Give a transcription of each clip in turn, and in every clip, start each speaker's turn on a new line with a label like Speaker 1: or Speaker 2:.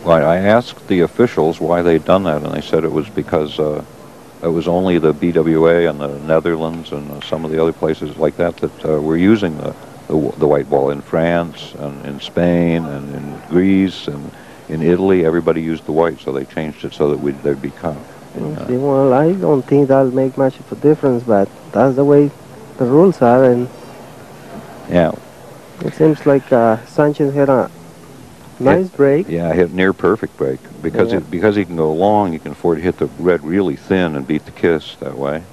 Speaker 1: Well, I asked the officials why they'd done that, and they said it was because it was only the BWA and the Netherlands and some of the other places like that that were using the white ball. In France and in Spain and in Greece and in Italy, everybody used the white, so they changed it so that there'd be
Speaker 2: Okay, well, I don't think that'll make much of a difference, but that's the way the rules are, and
Speaker 1: yeah.
Speaker 2: it seems like Sanchez had a nice break.
Speaker 1: Yeah, hit near perfect break because because he can go long, he can afford to hit the red really thin and beat the kiss that way.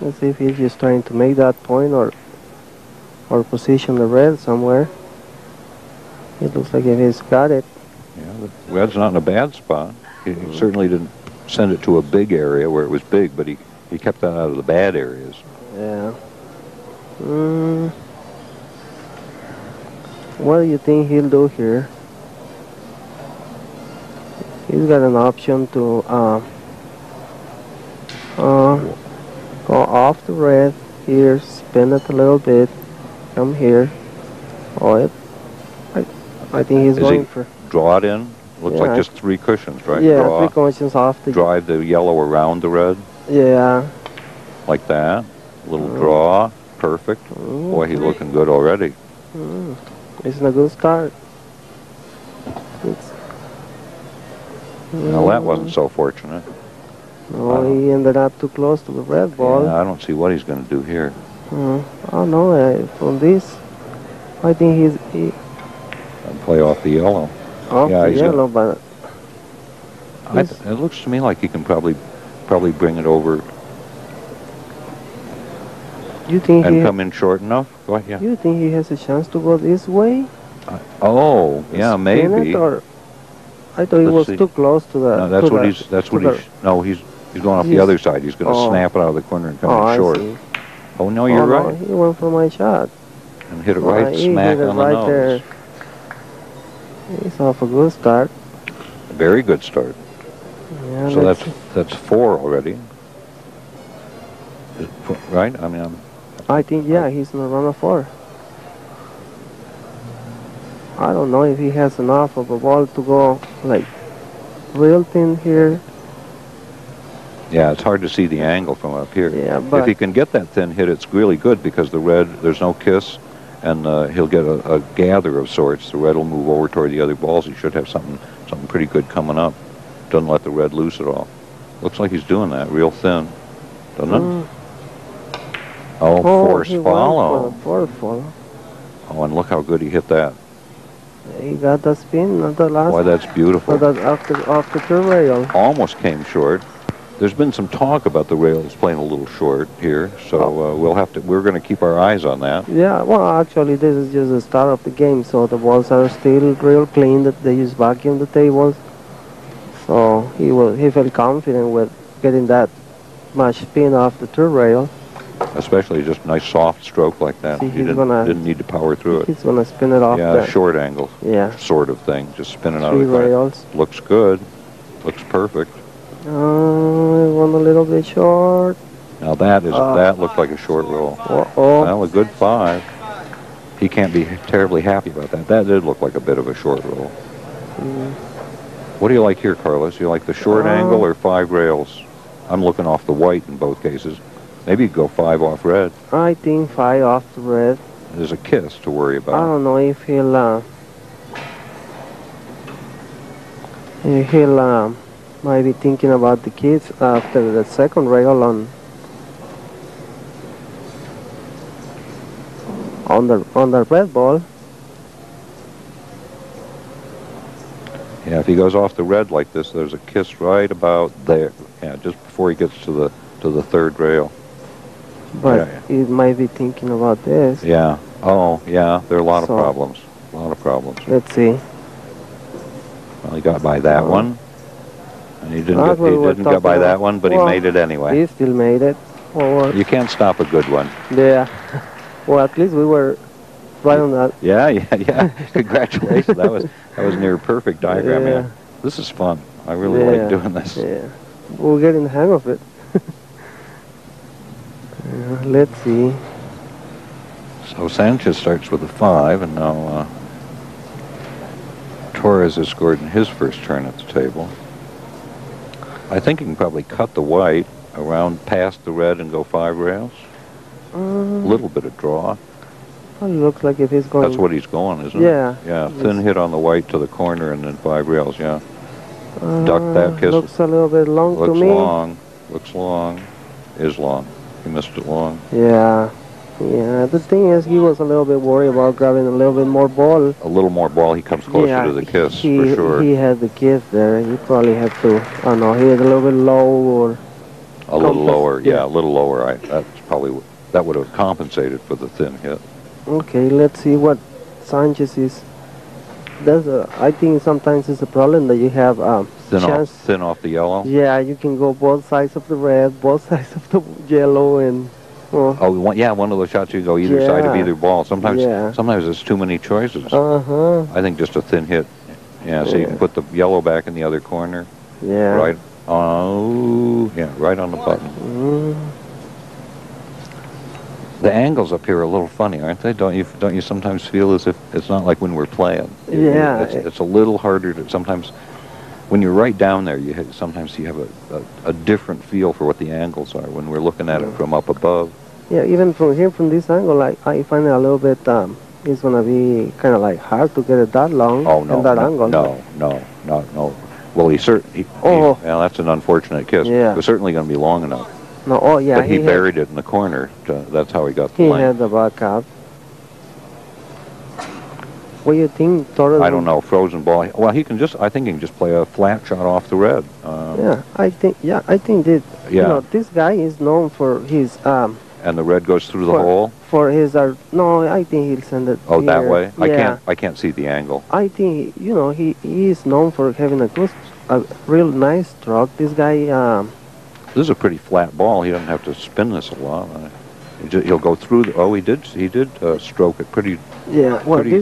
Speaker 2: Let's see if he's just trying to make that point or position the red somewhere. It looks like he's got it.
Speaker 1: Yeah, the red's not in a bad spot. He certainly didn't send it to a big area where it was big, but he kept that out of the bad areas.
Speaker 2: Yeah. What do you think he'll do here? He's got an option to go off the red here, spin it a little bit, come here. Oh, I think he's going for
Speaker 1: draw it in. Looks like just 3 cushions, right?
Speaker 2: Yeah, draw, 3 cushions off the.
Speaker 1: Drive the yellow around the red.
Speaker 2: Yeah.
Speaker 1: Like that. Little draw. Perfect. Boy, he's looking good already.
Speaker 2: It's a good start.
Speaker 1: Well, that wasn't so fortunate.
Speaker 2: No, he ended up too close to the red ball.
Speaker 1: Yeah, I don't see what he's going to do here.
Speaker 2: Oh no, from this, I think he
Speaker 1: play off the yellow.
Speaker 2: Off the yellow, but
Speaker 1: it looks to me like he can probably bring it over.
Speaker 2: You think
Speaker 1: and come in short enough? Go ahead, yeah.
Speaker 2: You think he has a chance to go this way?
Speaker 1: Yeah, maybe.
Speaker 2: Or I thought he was too close to the.
Speaker 1: No, that's what he's going off the other side. He's going to snap it out of the corner and come in short. Oh no, you're right.
Speaker 2: He went for my shot.
Speaker 1: And hit it right smack on the nose.
Speaker 2: There. He's off a good start.
Speaker 1: Very good start.
Speaker 2: Yeah,
Speaker 1: so that's 4 already. Right? I mean,
Speaker 2: I think he's in a run of 4. I don't know if he has enough of a ball to go like real thin here.
Speaker 1: Yeah, it's hard to see the angle from up here.
Speaker 2: Yeah, but
Speaker 1: if he can get that thin hit, it's really good because the red, there's no kiss, and he'll get a gather of sorts. The red will move over toward the other balls. He should have something pretty good coming up. Doesn't let the red loose at all. Looks like he's doing that real thin, doesn't it? Force follow.
Speaker 2: Force follow.
Speaker 1: Oh, and look how good he hit that.
Speaker 2: He got the spin at the last.
Speaker 1: Boy, that's beautiful.
Speaker 2: Off the turn rail.
Speaker 1: Almost came short. There's been some talk about the rails playing a little short here, so we're going to keep our eyes on that.
Speaker 2: Yeah, well, actually, this is just the start of the game, so the balls are still real clean. That they just vacuum the tables, so he felt confident with getting that much spin off the turn rail.
Speaker 1: Especially just a nice soft stroke like that.
Speaker 2: See,
Speaker 1: he didn't need to power through it.
Speaker 2: He's going to spin it off.
Speaker 1: Yeah, short angle.
Speaker 2: Yeah.
Speaker 1: Sort of thing. Just spin it out of the
Speaker 2: rails.
Speaker 1: Looks good. Looks perfect.
Speaker 2: Went a little bit short.
Speaker 1: Now that looked like a short roll. Well, a good 5. He can't be terribly happy about that. That did look like a bit of a short roll. What do you like here, Carlos? You like the short angle or 5 rails? I'm looking off the white in both cases. Maybe go 5 off red.
Speaker 2: I think 5 off the red.
Speaker 1: There's a kiss to worry about.
Speaker 2: I don't know if he'll might be thinking about the kids after the second rail on the red ball.
Speaker 1: Yeah, if he goes off the red like this, there's a kiss right about there. Yeah, just before he gets to the 3rd rail.
Speaker 2: But he might be thinking about this.
Speaker 1: Yeah. Oh, yeah. There are a lot of problems. A lot of problems.
Speaker 2: Let's see.
Speaker 1: Well, he got by that one. And he didn't get by that one, but he made it anyway.
Speaker 2: He still made it.
Speaker 1: You can't stop a good one.
Speaker 2: Yeah. Well, at least we were right on that.
Speaker 1: Yeah. Congratulations. That was near perfect diagram.
Speaker 2: Yeah.
Speaker 1: Man. This is fun. I really like doing this.
Speaker 2: Yeah. We're getting the hang of it. Let's see.
Speaker 1: So Sanchez starts with a 5, and now Torres has scored in his first turn at the table. I think he can probably cut the white around past the red and go 5 rails. A little bit of draw.
Speaker 2: Probably looks like if he's going...
Speaker 1: That's what he's going, isn't
Speaker 2: yeah,
Speaker 1: it? Yeah. Thin hit on the white to the corner and then 5 rails, yeah. Duck that kiss.
Speaker 2: Looks a little bit long to me.
Speaker 1: Looks long. Is long. He missed it long.
Speaker 2: Yeah. Yeah, the thing is, he was a little bit worried about grabbing a little bit more ball.
Speaker 1: A little more ball, he comes closer to the kiss, for sure.
Speaker 2: He had the kiss there. He probably had to, I don't know, he was a little bit low or...
Speaker 1: A little lower, yeah, a little lower. That's probably, that would have compensated for the thin hit.
Speaker 2: Okay, let's see what Sanchez is. I think sometimes it's a problem that you have
Speaker 1: thin off the yellow?
Speaker 2: Yeah, you can go both sides of the red, both sides of the yellow, and...
Speaker 1: one of those shots you go either side of either ball. Sometimes there's too many choices. I think just a thin hit. Yeah, so you can put the yellow back in the other corner.
Speaker 2: Yeah.
Speaker 1: Right. Oh, yeah, right on the button. The angles up here are a little funny, aren't they? Don't you sometimes feel as if it's not like when we're playing?
Speaker 2: Yeah.
Speaker 1: It's a little harder to sometimes. When you're right down there, sometimes you have a different feel for what the angles are when we're looking at it from up above.
Speaker 2: Yeah, even from here, from this angle, I find it a little bit, it's going to be kind of like hard to get it that long.
Speaker 1: Oh, no.
Speaker 2: That angle.
Speaker 1: No. Well, well, that's an unfortunate kiss.
Speaker 2: Yeah.
Speaker 1: It was certainly going to be long enough.
Speaker 2: No,
Speaker 1: But he buried it in the corner. That's how he got the lane.
Speaker 2: He had the back up. What do you think, Torres?
Speaker 1: I don't know. Frozen ball. Well, I think he can just play a flat shot off the red.
Speaker 2: I think that, you know, this guy is known for his,
Speaker 1: and the red goes through the hole?
Speaker 2: For his, no, I think he'll send it
Speaker 1: here. That way?
Speaker 2: Yeah.
Speaker 1: I can't see the angle.
Speaker 2: I think, you know, he is known for having a real nice stroke. This guy,
Speaker 1: this is a pretty flat ball. He doesn't have to spin this a lot. He'll go through he did stroke it pretty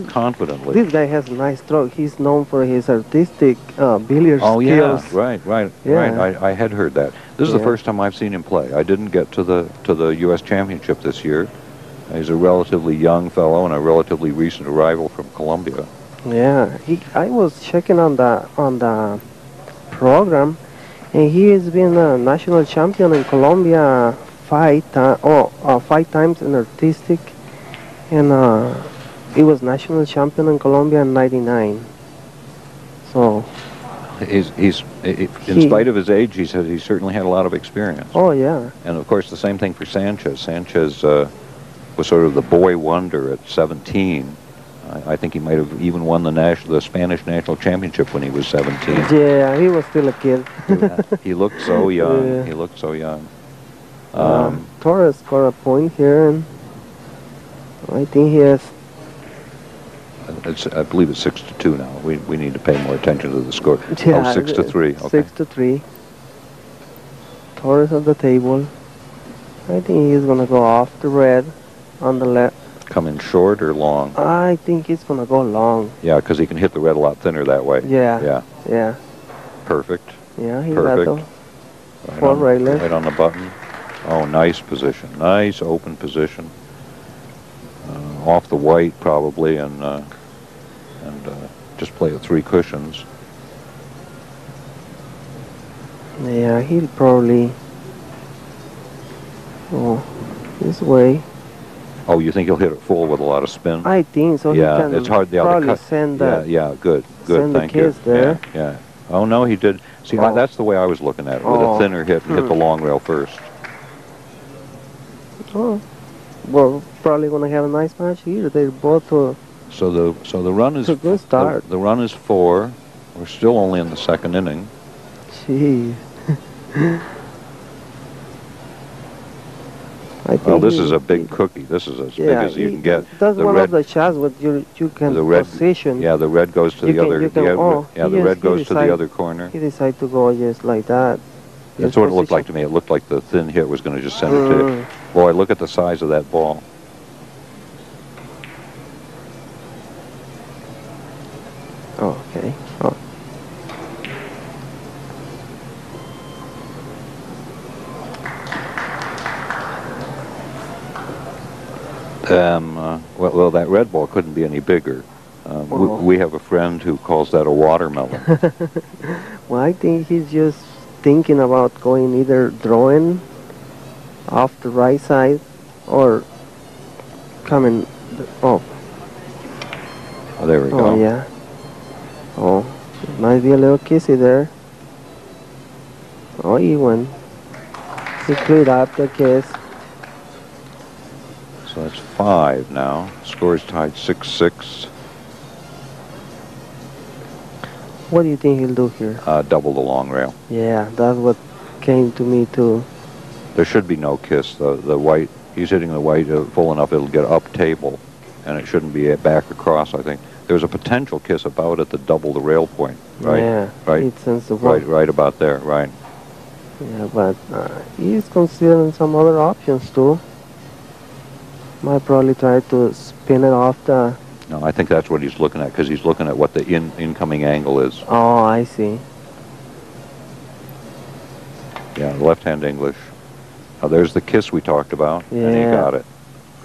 Speaker 1: confidently.
Speaker 2: This guy has a nice stroke. He's known for his artistic billiard skills.
Speaker 1: Yeah, right. I had heard that. This is the first time I've seen him play. I didn't get to the U.S. Championship this year. He's a relatively young fellow and a relatively recent arrival from Colombia.
Speaker 2: Yeah, I was checking on the program, and he has been a national champion in Colombia 5 times in artistic, and he was national champion in Colombia in '99. So in
Speaker 1: spite of his age, he said he certainly had a lot of experience.
Speaker 2: Oh yeah.
Speaker 1: And of course, the same thing for Sanchez. Sanchez was sort of the boy wonder at 17. I think he might have even won the Spanish national championship when he was 17.
Speaker 2: Yeah, he was still a kid.
Speaker 1: He looked so young. Yeah. He looked so young.
Speaker 2: Torres scored a point here, and I think he has...
Speaker 1: I believe it's 6-2 now. We need to pay more attention to the score.
Speaker 2: Yeah,
Speaker 1: 6-3. Okay.
Speaker 2: 6-3. Torres at the table. I think he's gonna go off the red on the left.
Speaker 1: Come in short or long?
Speaker 2: I think he's gonna go long.
Speaker 1: Yeah, because he can hit the red a lot thinner that way.
Speaker 2: Yeah.
Speaker 1: Perfect.
Speaker 2: Yeah, he
Speaker 1: perfect.
Speaker 2: got the 4 railers.
Speaker 1: Right on the button. Oh, nice position. Nice open position. Off the white probably, and just play at 3 cushions.
Speaker 2: Yeah, he'll probably go this way.
Speaker 1: Oh, you think he'll hit it full with a lot of spin?
Speaker 2: I think so.
Speaker 1: Yeah,
Speaker 2: he can
Speaker 1: it's hard.
Speaker 2: Probably send that.
Speaker 1: Yeah, good.
Speaker 2: Send
Speaker 1: Thank
Speaker 2: the kiss
Speaker 1: you.
Speaker 2: there.
Speaker 1: Yeah. Oh no, he did. See, that's the way I was looking at it. With a thinner hit, and hit the long rail first.
Speaker 2: Oh, well, probably gonna have a nice match here. They're both.
Speaker 1: So the run is
Speaker 2: a good start.
Speaker 1: The run is 4. We're still only in the 2nd inning.
Speaker 2: Jeez.
Speaker 1: Well, this is a big cookie. This is as big as you can get.
Speaker 2: That's one of the shots what you can position.
Speaker 1: Yeah, the red goes to the other. The red goes to the other corner.
Speaker 2: He decided to go just like that.
Speaker 1: That's what it looked like to me. It looked like the thin hit was going to just send it to you. Boy, look at the size of that ball.
Speaker 2: Oh, okay. Oh.
Speaker 1: Well, that red ball couldn't be any bigger. We have a friend who calls that a watermelon.
Speaker 2: Well, I think he's just thinking about going either drawing off the right side or coming off.
Speaker 1: Oh, there we go.
Speaker 2: Oh, yeah. Oh, it might be a little kissy there. Oh, he went. He cleared up the kiss.
Speaker 1: So that's 5 now. Score is tied 6-6.
Speaker 2: What do you think he'll do here?
Speaker 1: Double the long rail.
Speaker 2: Yeah, that's what came to me too.
Speaker 1: There should be no kiss. The white, he's hitting the white full enough it'll get up table, and it shouldn't be back across, I think. There's a potential kiss about at the double the rail point, right?
Speaker 2: Yeah,
Speaker 1: right.
Speaker 2: It sends the one.
Speaker 1: Right about there, right.
Speaker 2: Yeah, but he's considering some other options too. Might probably try to spin it off the...
Speaker 1: No, I think that's what he's looking at, because he's looking at what the incoming angle is.
Speaker 2: Oh, I see.
Speaker 1: Yeah, left-hand English. Now there's the kiss we talked about,
Speaker 2: Yeah.
Speaker 1: and he got it.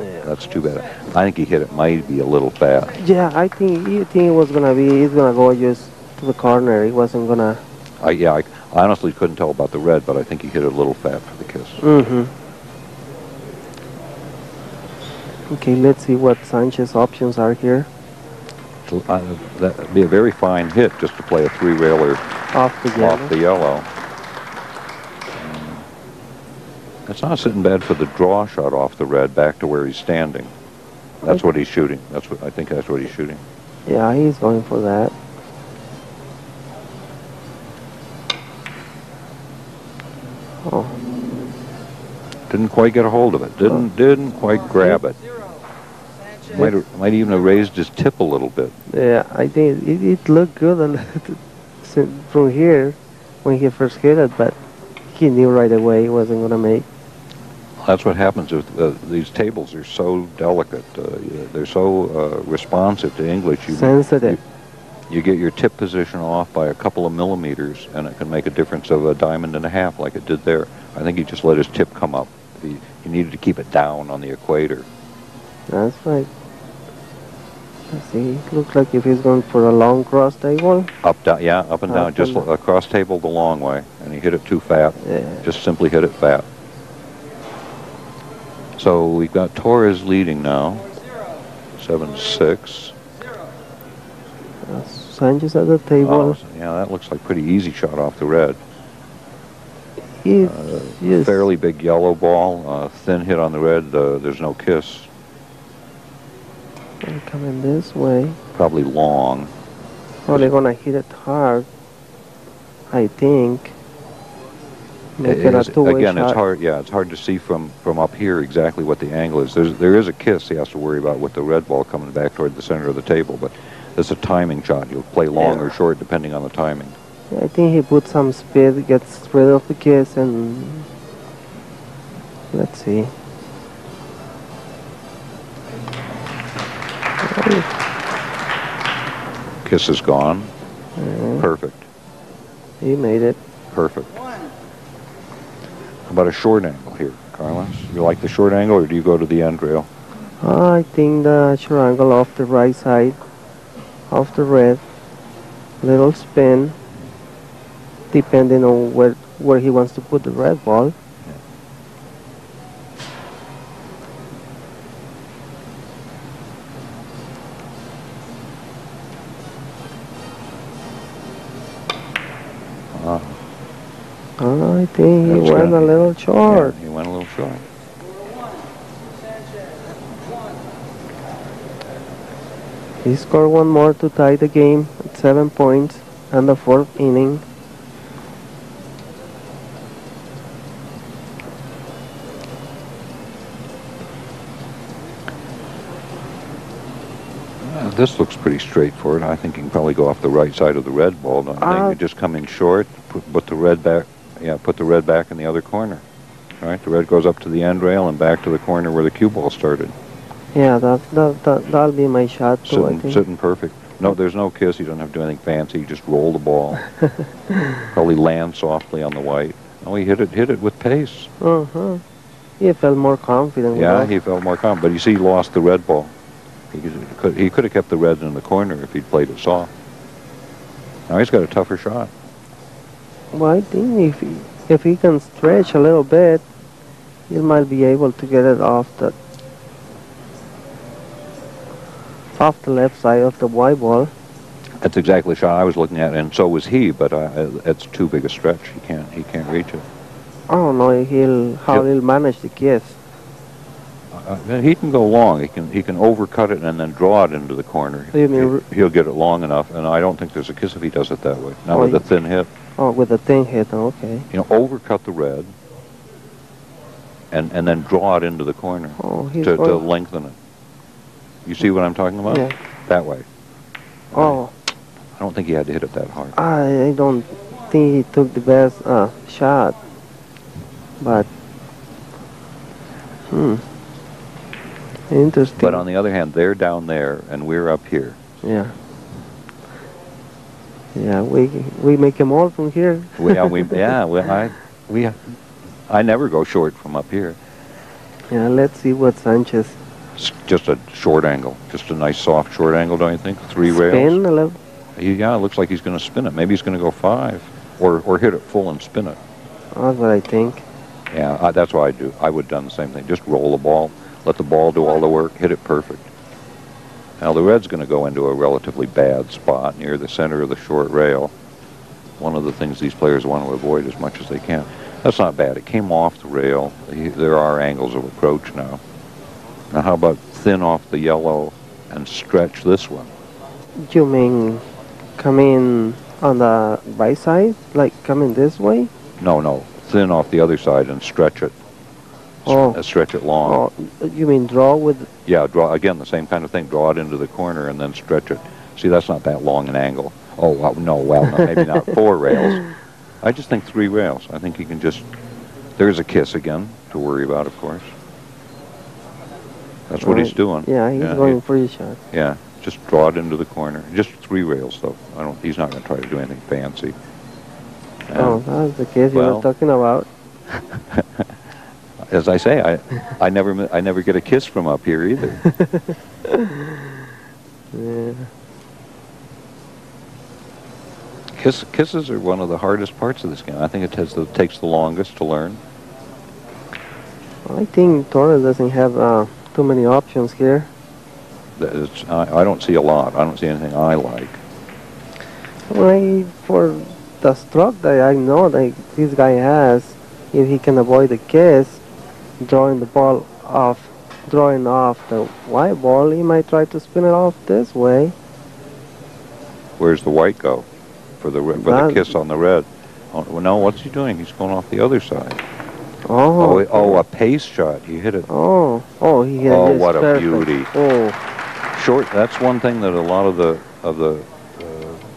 Speaker 2: Yeah.
Speaker 1: That's too bad. I think he hit it might be a little fast.
Speaker 2: Yeah, I think it was gonna be. He's gonna go just to the corner. He wasn't gonna.
Speaker 1: I honestly couldn't tell about the red, but I think he hit it a little fat for the kiss.
Speaker 2: Mm-hmm. Okay, let's see what Sanchez options are here.
Speaker 1: So, that'd be a very fine hit just to play a 3-railer
Speaker 2: Off the yellow.
Speaker 1: off the yellow. It's not sitting bad for the draw shot off the red back to where he's standing. That's what he's shooting. I think that's what he's shooting.
Speaker 2: Yeah, he's going for that. Oh.
Speaker 1: Didn't quite get a hold of it. Didn't quite grab it. Might even have raised his tip a little bit.
Speaker 2: Yeah, I think it looked good from here when he first hit it, but he knew right away he wasn't gonna make.
Speaker 1: That's what happens with these tables are so delicate. They're so responsive to English.
Speaker 2: Sensitive.
Speaker 1: You get your tip position off by a couple of millimeters, and it can make a difference of a diamond and a half, like it did there. I think he just let his tip come up. He needed to keep it down on the equator.
Speaker 2: That's right. Let's see. It looks like if he's going for a long cross table.
Speaker 1: Up, down, yeah, up and down, just across table the long way, and he hit it too fat.
Speaker 2: Yeah.
Speaker 1: Just simply hit it fat. So we've got Torres leading now, 7-6.
Speaker 2: Sanchez at the table.
Speaker 1: Oh, yeah, that looks like pretty easy shot off the red.
Speaker 2: Yes.
Speaker 1: Fairly big yellow ball, thin hit on the red. There's no kiss.
Speaker 2: I'm coming this way.
Speaker 1: Probably long.
Speaker 2: Probably gonna hit it hard, I think. Make it a two-way
Speaker 1: Again,
Speaker 2: shot.
Speaker 1: it's hard. Yeah, it's hard to see from up here exactly what the angle is. There is a kiss he has to worry about with the red ball coming back toward the center of the table, but it's a timing shot. You'll play long or short depending on the timing.
Speaker 2: Yeah, I think he put some speed, gets rid of the kiss, and let's see.
Speaker 1: Kiss is gone. Perfect.
Speaker 2: He made it.
Speaker 1: Perfect. How about a short angle here, Carlos? You like the short angle, or do you go to the end rail?
Speaker 2: I think the short angle off the right side, off the red, little spin, depending on where he wants to put the red ball. I think he went a little short.
Speaker 1: Yeah, he went a little short.
Speaker 2: He scored one more to tie the game at 7 points and the 4th inning.
Speaker 1: This looks pretty straightforward. I think you can probably go off the right side of the red ball. Don't you think? You just come in short, put the red back. Yeah, put the red back in the other corner. All right, the red goes up to the end rail and back to the corner where the cue ball started.
Speaker 2: Yeah, that'll be my shot too, I think.
Speaker 1: Sitting perfect. No, there's no kiss. You don't have to do anything fancy. You just roll the ball. Probably land softly on the white. Oh, he hit it with pace.
Speaker 2: He felt more confident.
Speaker 1: Yeah, he felt more confident. But you see, he lost the red ball. He could have kept the reds in the corner if he'd played it soft. Now he's got a tougher shot.
Speaker 2: Well, I think if he can stretch a little bit, he might be able to get it off the left side of the white ball.
Speaker 1: That's exactly the shot I was looking at, and so was he. But it's too big a stretch. He can't reach it.
Speaker 2: I don't know how he'll manage the kiss.
Speaker 1: He can go long. He can overcut it and then draw it into the corner.
Speaker 2: So you mean
Speaker 1: he'll get it long enough, and I don't think there's a kiss if he does it that way. Now with a thin hit.
Speaker 2: Oh, with a thin hit. Okay.
Speaker 1: You know, overcut the red, and then draw it into the corner to lengthen it. You see what I'm talking about?
Speaker 2: Yeah.
Speaker 1: That way.
Speaker 2: Oh.
Speaker 1: I don't think he had to hit it that hard.
Speaker 2: I don't think he took the best shot, but interesting.
Speaker 1: But on the other hand, they're down there and we're up here.
Speaker 2: Yeah. Yeah, we make them all from here.
Speaker 1: I never go short from up here.
Speaker 2: Yeah, let's see what Sanchez.
Speaker 1: It's just a short angle, just a nice soft short angle, don't you think? 3 rails.
Speaker 2: Spin a little.
Speaker 1: Yeah, it looks like he's going to spin it. Maybe he's going to go 5, or hit it full and spin it.
Speaker 2: That's what I think.
Speaker 1: Yeah, that's what I do. I would have done the same thing. Just roll the ball, let the ball do all the work, hit it perfect. Now the red's going to go into a relatively bad spot near the center of the short rail. One of the things these players want to avoid as much as they can. That's not bad. It came off the rail. There are angles of approach now. Now how about thin off the yellow and stretch this one?
Speaker 2: You mean come in on the right side, like coming this way?
Speaker 1: No. Thin off the other side and stretch it. Stretch it long.
Speaker 2: Oh, you mean draw with?
Speaker 1: Yeah, draw again. The same kind of thing. Draw it into the corner and then stretch it. See, that's not that long an angle. Oh no, maybe not 4 rails. I just think 3 rails. I think he can just. There's a kiss again to worry about, of course. That's what he's doing.
Speaker 2: Yeah, he's going for his shot.
Speaker 1: Yeah, just draw it into the corner. Just 3 rails, though. He's not going to try to do anything fancy.
Speaker 2: That's the kiss you were talking about.
Speaker 1: As I say, I never get a kiss from up here either.
Speaker 2: Yeah.
Speaker 1: Kisses are one of the hardest parts of this game. I think it takes the longest to learn.
Speaker 2: I think Torres doesn't have too many options here.
Speaker 1: I don't see a lot. I don't see anything I like.
Speaker 2: For the stroke that I know that this guy has, if he can avoid the kiss, drawing off the white ball, he might try to spin it off this way.
Speaker 1: Where's the white go? For the kiss on the red. Oh, no, what's he doing? He's going off the other side. A pace shot. He hit it.
Speaker 2: He hit it.
Speaker 1: Oh, what a beauty.
Speaker 2: Short.
Speaker 1: That's one thing that a lot of the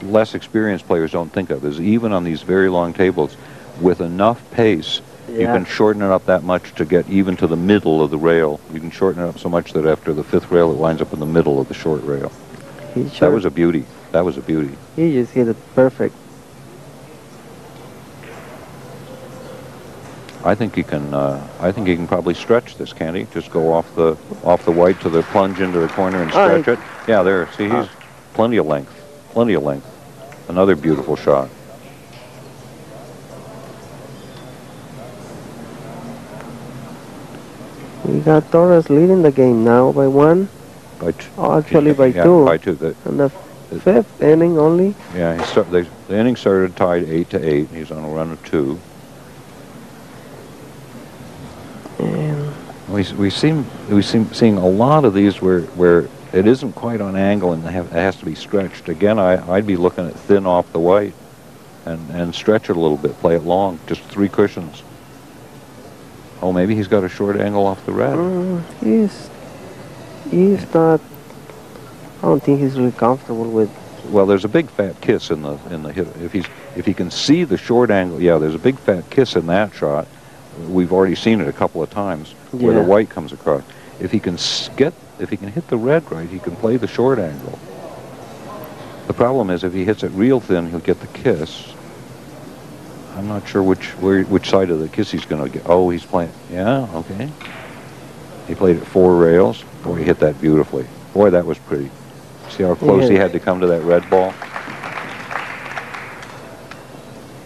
Speaker 1: less experienced players don't think of, is even on these very long tables, with enough pace, you can shorten it up that much to get even to the middle of the rail. You can shorten it up so much that after the 5th rail, it winds up in the middle of the short rail. That was a beauty. That was a beauty.
Speaker 2: He just hit it perfect.
Speaker 1: I think he can. I think he can probably stretch this, can't he? Just go off the white to the plunge into the corner and stretch it. Yeah, there. See, he's plenty of length. Plenty of length. Another beautiful shot.
Speaker 2: We got Torres leading the game now by 1.
Speaker 1: By 2.
Speaker 2: Actually by 2.
Speaker 1: By 2.
Speaker 2: And the 5th inning only.
Speaker 1: Yeah, the inning started tied 8-8. He's on a run of 2.
Speaker 2: And
Speaker 1: we seem seeing a lot of these where it isn't quite on angle and it has to be stretched. Again, I'd be looking at thin off the white and stretch it a little bit, play it long, just 3 cushions. Oh, maybe he's got a short angle off the red.
Speaker 2: He's not. I don't think he's really comfortable with.
Speaker 1: Well, there's a big fat kiss in the hit. If he can see the short angle, yeah, there's a big fat kiss in that shot. We've already seen it a couple of times where the white comes across. If he can hit the red right, he can play the short angle. The problem is if he hits it real thin, he'll get the kiss. I'm not sure which side of the kiss he's going to get. Oh, he's playing. Yeah, okay. He played it 4 rails. Boy, he hit that beautifully. Boy, that was pretty. See how close he had to come to that red ball?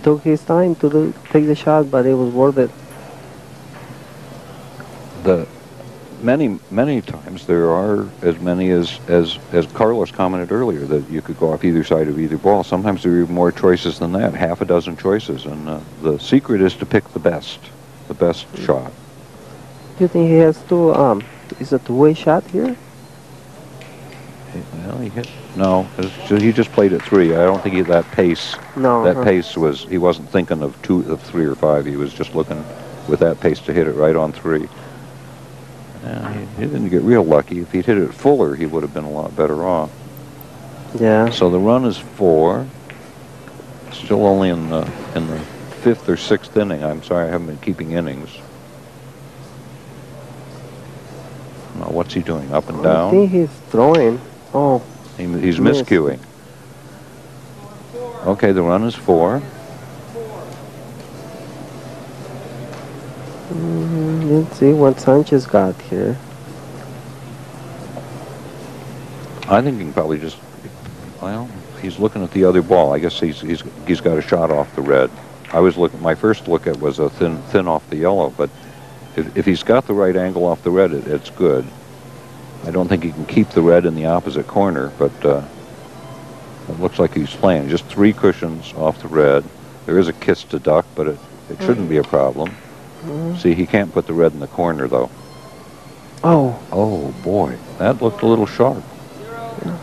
Speaker 2: Took his time to take the shot, but it was worth it.
Speaker 1: Many times there are as many as Carlos commented earlier, that you could go off either side of either ball. Sometimes there are even more choices than that, half a dozen choices, and the secret is to pick the best shot.
Speaker 2: Do you think he has to, is a two-way shot here?
Speaker 1: Well, he hit, no, he just played at 3. I don't think that pace, pace was, he wasn't thinking of 3 or 5. He was just looking with that pace to hit it right on 3. He didn't get real lucky. If he'd hit it fuller, he would have been a lot better off.
Speaker 2: Yeah.
Speaker 1: So the run is 4. Still only in the 5th or 6th inning. I'm sorry, I haven't been keeping innings. Now, what's he doing? Up and down?
Speaker 2: I think he's throwing. Oh.
Speaker 1: He's miscuing. Okay, the run is 4.
Speaker 2: Let's see what Sanchez got here.
Speaker 1: I think he can probably just, well, he's looking at the other ball. I guess he's got a shot off the red. I was looking, my first look at was a thin off the yellow, but if he's got the right angle off the red, it's good. I don't think he can keep the red in the opposite corner, but it looks like he's playing. Just 3 cushions off the red. There is a kiss to duck, but it shouldn't be a problem. See, he can't put the red in the corner, though. Oh, boy. That looked a little sharp.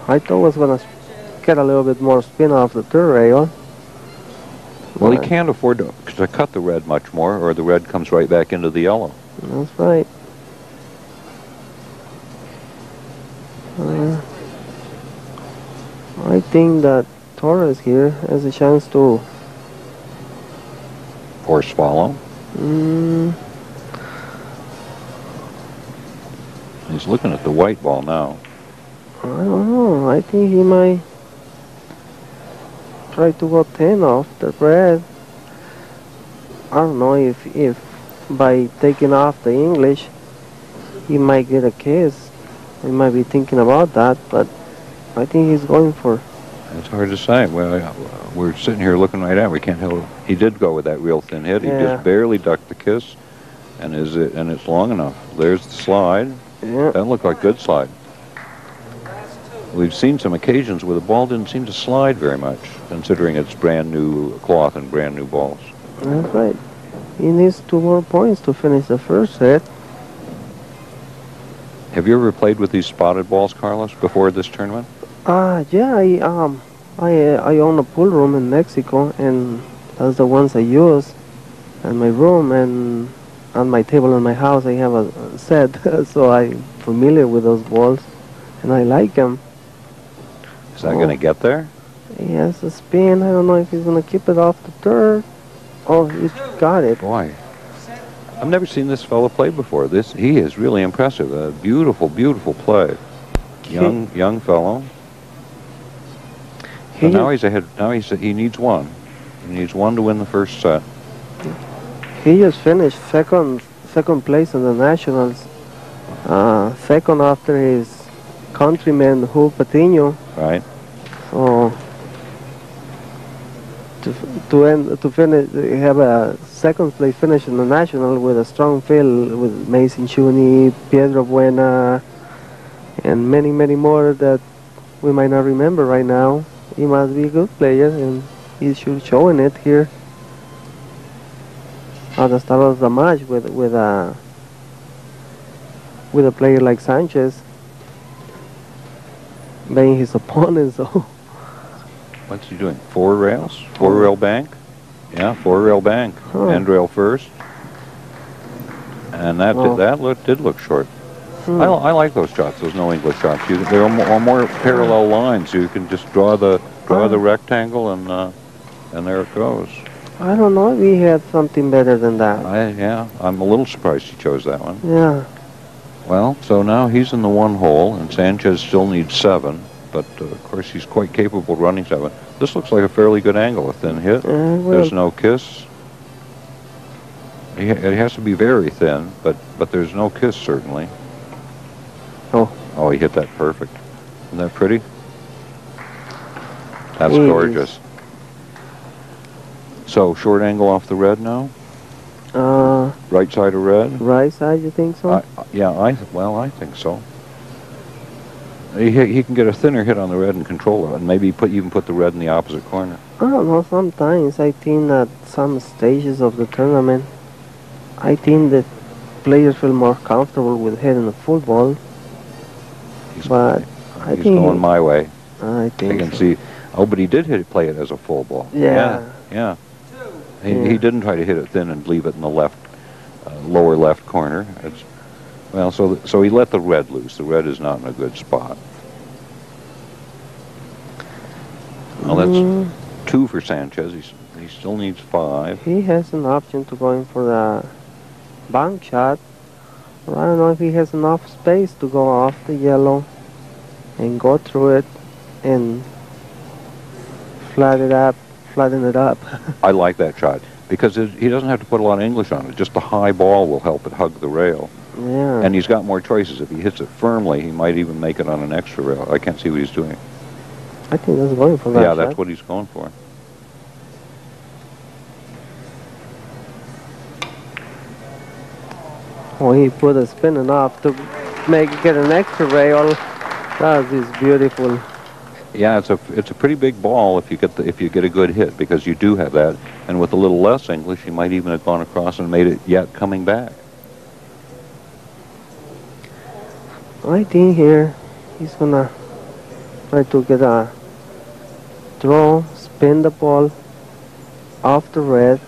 Speaker 2: I thought it was going to get a little bit more spin off the third rail.
Speaker 1: Well, he can't afford to cut the red much more, or the red comes right back into the yellow.
Speaker 2: That's right. I think that Torres here has a chance to
Speaker 1: force follow. He's looking at the white ball now.
Speaker 2: I don't know. I think he might try to go 10 off the red. I don't know if by taking off the English he might get a kiss. He might be thinking about that, but I think he's going for.
Speaker 1: It's hard to say. Well, we're sitting here looking right at it. We can't tell. He did go with that real thin hit. He just barely ducked the kiss, and it's long enough. There's the slide.
Speaker 2: Yeah.
Speaker 1: That looked like good slide. We've seen some occasions where the ball didn't seem to slide very much, considering it's brand new cloth and brand new balls.
Speaker 2: That's right. He needs 2 more points to finish the first set.
Speaker 1: Have you ever played with these spotted balls, Carlos, before this tournament?
Speaker 2: Yeah, I own a pool room in Mexico, and that's the ones I use in my room, and on my table in my house I have a set, so I'm familiar with those balls, and I like them.
Speaker 1: Is that going to get there?
Speaker 2: He has a spin. I don't know if he's going to keep it off the third. Oh, he's got it.
Speaker 1: Boy, I've never seen this fellow play before. He is really impressive. A beautiful, beautiful play. Young fellow. So now he's ahead. Now he needs 1. He needs 1 to win the first set.
Speaker 2: He just finished second place in the Nationals. Second after his countryman, Hugo Patiño.
Speaker 1: Right.
Speaker 2: So to finish, have a second place finish in the National with a strong field with Mason Chuni, Pedro Buena, and many more that we might not remember right now. He must be a good player, and he's sure showing it here at the start of the match with a player like Sanchez being his opponent. So
Speaker 1: what's he doing? 4 rails? 4 rail bank? Yeah, 4 rail bank. End rail first. And that did look short. I like those shots, those no English shots. They're more parallel lines. You can just draw the rectangle, and there it goes.
Speaker 2: I don't know if he had something better than that.
Speaker 1: Yeah, I'm a little surprised he chose that one.
Speaker 2: Yeah.
Speaker 1: Well, so now he's in the 1 hole, and Sanchez still needs 7. But, of course, he's quite capable of running 7. This looks like a fairly good angle, a thin hit.
Speaker 2: Well,
Speaker 1: there's no kiss. It has to be very thin, but there's no kiss, certainly.
Speaker 2: Oh,
Speaker 1: Oh, he hit that perfect. Isn't that pretty? That's
Speaker 2: Jeez.
Speaker 1: gorgeous. So, short angle off the red now?
Speaker 2: Right
Speaker 1: side of red?
Speaker 2: Right side, you think so?
Speaker 1: Yeah, I think so. He can get a thinner hit on the red and control it, and maybe even put the red in the opposite corner.
Speaker 2: I don't know, sometimes I think at some stages of the tournament, I think that players feel more comfortable with hitting the full ball. But I
Speaker 1: He's
Speaker 2: think
Speaker 1: going my way.
Speaker 2: I think
Speaker 1: I can
Speaker 2: so.
Speaker 1: see. Oh, but he did play it as a full ball.
Speaker 2: Yeah.
Speaker 1: Yeah. He didn't try to hit it thin and leave it in the left, lower left corner. Well, so he let the red loose. The red is not in a good spot. Well, that's 2 for Sanchez. He still needs 5.
Speaker 2: He has an option to go in for the bank shot. But I don't know if he has enough space to go off the yellow and go through it and flatten it up.
Speaker 1: I like that shot because he doesn't have to put a lot of English on it. Just the high ball will help it hug the rail.
Speaker 2: Yeah.
Speaker 1: And he's got more choices. If he hits it firmly, he might even make it on an extra rail. I can't see what he's doing.
Speaker 2: I think that's going for that
Speaker 1: Yeah,
Speaker 2: shot.
Speaker 1: that's what he's going for.
Speaker 2: Oh, he put a spin enough to get an extra rail. That is beautiful.
Speaker 1: Yeah, it's a pretty big ball if you get a good hit, because you do have that. And with a little less English, he might even have gone across and made it yet coming back.
Speaker 2: I think here he's gonna try to get a draw, spin the ball off the red,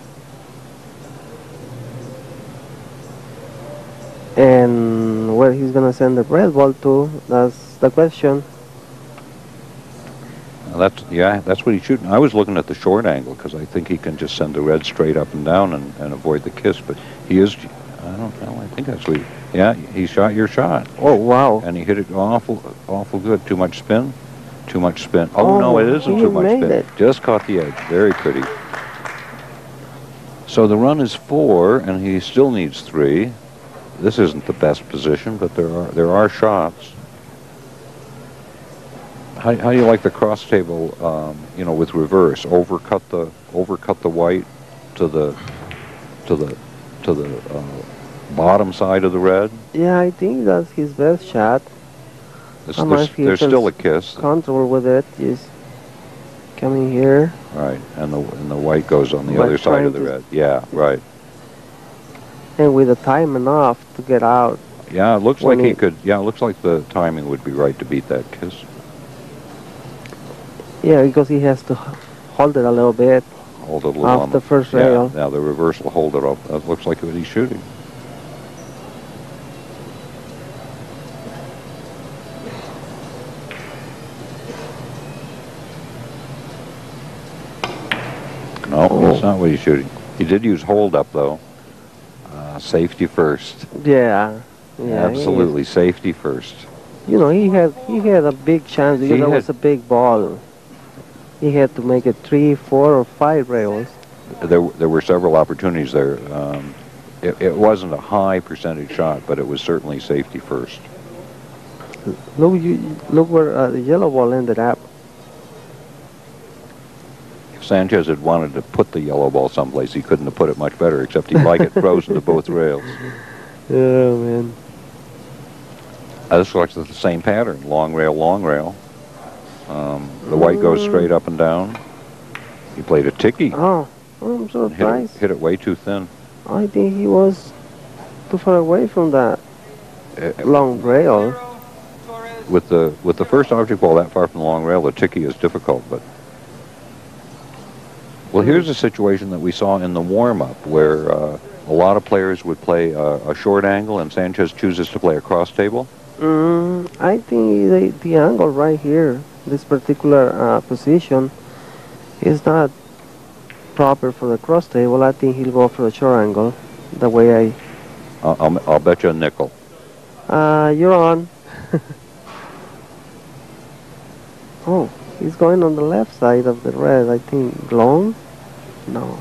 Speaker 2: and where he's gonna send the red ball to, that's the question.
Speaker 1: That's what he's shooting. I was looking at the short angle because I think he can just send the red straight up and down and avoid the kiss, but he is, I don't know, I think that's what he shot your shot.
Speaker 2: Oh, wow.
Speaker 1: And he hit it awful good. Too much spin? Too much spin. Oh, no, it isn't too much spin.
Speaker 2: It.
Speaker 1: Just caught the edge. Very pretty. So the run is 4, and he still needs 3. This isn't the best position, but there are shots. How do you like the cross table? With reverse, overcut the white to the bottom side of the red.
Speaker 2: Yeah, I think that's his best shot.
Speaker 1: There's still a kiss.
Speaker 2: Comfortable with it. He's coming here.
Speaker 1: Right, and the white goes on the other side of the red. Yeah, right.
Speaker 2: And with the time enough to get out.
Speaker 1: Yeah, it looks like he could. Yeah, it looks like the timing would be right to beat that kiss.
Speaker 2: Yeah, because he has to hold it a little bit.
Speaker 1: Hold it a little
Speaker 2: off the first rail.
Speaker 1: Yeah, the reverse will hold it off. That looks like what he's shooting. No, that's not what he's shooting. He did use hold up though. Safety first.
Speaker 2: Yeah.
Speaker 1: Absolutely, safety first.
Speaker 2: You know, he had a big chance because that was a big ball. He had to make it 3, 4, or 5 rails.
Speaker 1: There were several opportunities there. It wasn't a high percentage shot, but it was certainly safety first.
Speaker 2: Look where the yellow ball ended up.
Speaker 1: If Sanchez had wanted to put the yellow ball someplace, he couldn't have put it much better, except he'd like it frozen to both rails.
Speaker 2: Oh, man.
Speaker 1: This looks like the same pattern, long rail, long rail. The white goes straight up and down. He played a ticky.
Speaker 2: Oh, I'm surprised.
Speaker 1: Hit it way too thin.
Speaker 2: I think he was too far away from that long rail.
Speaker 1: With the first object ball that far from the long rail, the ticky is difficult. But well, here's a situation that we saw in the warm-up where a lot of players would play a short angle, and Sanchez chooses to play a cross table.
Speaker 2: I think the angle right here, this particular position, is not proper for the cross table. I think he'll go for the short angle. The way
Speaker 1: I'll bet you a nickel.
Speaker 2: You're on. Oh, he's going on the left side of the red. I think long. No.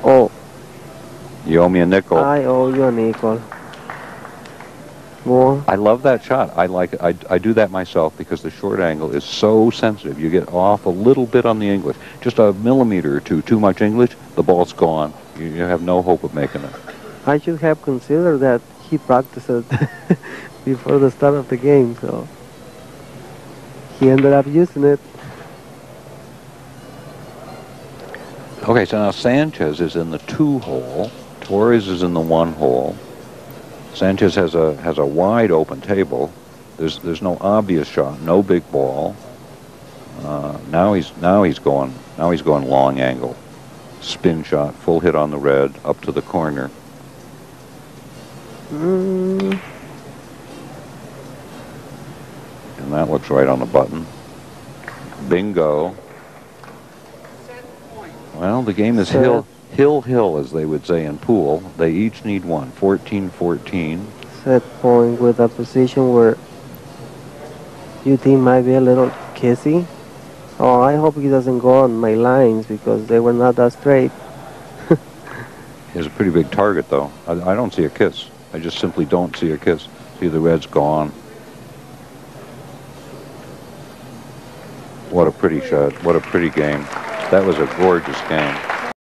Speaker 2: Oh.
Speaker 1: You owe me a nickel.
Speaker 2: I owe you a nickel. More.
Speaker 1: I love that shot. I like it. I do that myself because the short angle is so sensitive. You get off a little bit on the English, just a millimeter or two too much English, the ball's gone. You have no hope of making it.
Speaker 2: I should have considered that he practiced it before the start of the game, so he ended up using it.
Speaker 1: Okay, so now Sanchez is in the 2-hole. Torres is in the 1-hole. Sanchez has a wide open table. There's no obvious shot, no big ball. Now he's going long angle, spin shot, full hit on the red, up to the corner.
Speaker 2: Mm.
Speaker 1: And that looks right on the button. Bingo. Well, the game is hill, as they would say in pool. They each need one. 14-14.
Speaker 2: Set point with a position where you think might be a little kissy. Oh, I hope he doesn't go on my lines because they were not that straight.
Speaker 1: He has a pretty big target, though. I don't see a kiss. I just simply don't see a kiss. See, the red's gone. What a pretty shot. What a pretty game. That was a gorgeous game.